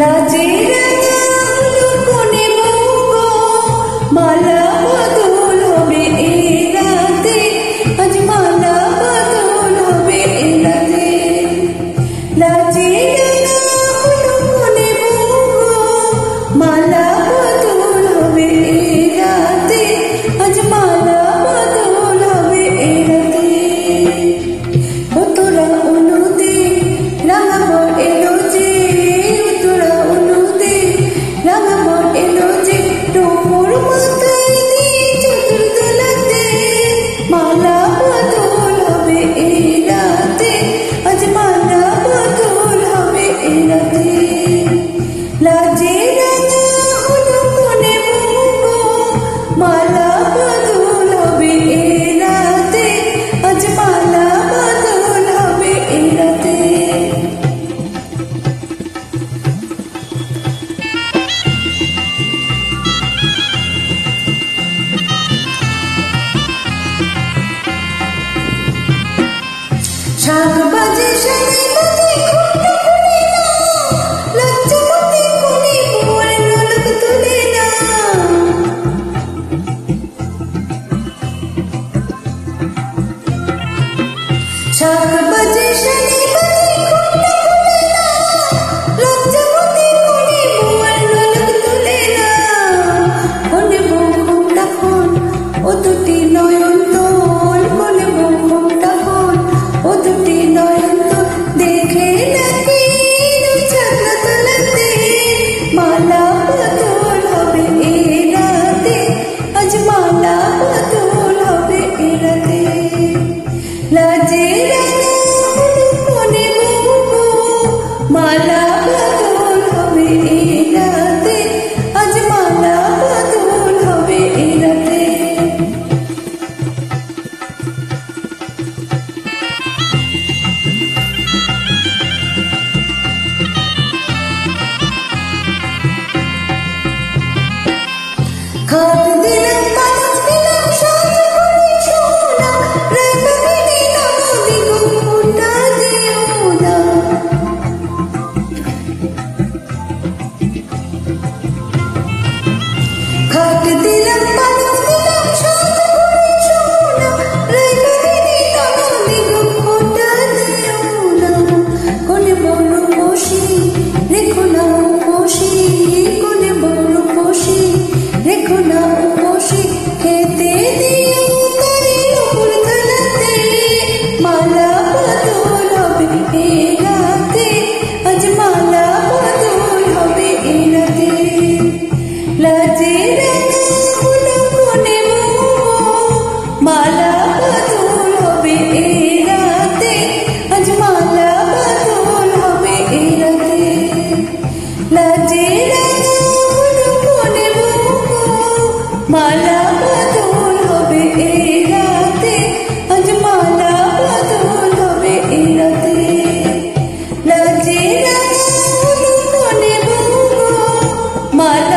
লাজে রাঙা হলো কোণে বঙ্গ, মালা বদল হবে এই রাতে, আজ মালা বদল হবে এই রাতে। লাজে রাঙা হলো কোণে বঙ্গ, মালা বদল হবে এই রাতে, আজ মালা বদল হবে এই রাতে। ও তোরা অনুদে রাঙাবো এলো যে, তোরা অনুদে রাঙাবো এলো যে, তোর মাথায় দিয়ে চতুর্দোলাতে মালা বদল হবে এই রাতে, আজ মালা বদল হবে এই রাতে। লাজে রাঙা হলো কোণে বঙ্গ, মালা বদল হবে এই রাতে, আজ মালা বদল হবে এই রাতে। শাক বাজে শাড়ি বাজে ঘুমটা খুলে না, লজ্জাবতী কোণে বউর নোলক তুলে না। শাক বাজে শাড়ি বাজে ঘুমটা খুলে না, লজ্জাবতী কোণে বউর নোলক তুলে না। কোণে বউ ঘুমটা খোল, ও দুটি নয়ন তোল, কোণে বউ ঘুমটা খোল, ও দুটি নয়ন তোল, দেখে নাকি ছাগলা তোলাতে মালা বদল হবে এই রাতে, আজ মালা বদল হবে এই রাতে। লাজে রাঙা হলো কোণে বঙ্গ, মালা বদল হবে এই রাতে, আজ মালা বদল হবে এই রাতে। খাট দিলাম বাতাস দিলাম সাজ করে সোনা, রাঙামিনী ননদী গো ফোঁটা দিও না। খাট দিলাম বাতাস দিলাম সাজ করে সোনা, রাঙামিনী ননদী গো ফোঁটা দিও না। কোণে বড় বসি রেখো না উপসি, কোণে বড় বসি রেখো না উপসি, খেতে দিও তারি নুপুর থালাতে মালা বদল হবে এই রাতে, আজ মালা বদল হবে এই রাতে। লাজে রাঙা হলো কোণে বঙ্গ, মালা বদল হবে এই রাতে, আজ মালা বদল হবে এই রাতে। লাজে রাঙা হলো কোণে বঙ্গ, মালা বদল হবে এই রাতে, আজ মালা বদল হবে এই রাতে। লাজে রাঙা হলো কোণে বঙ্গ, মালা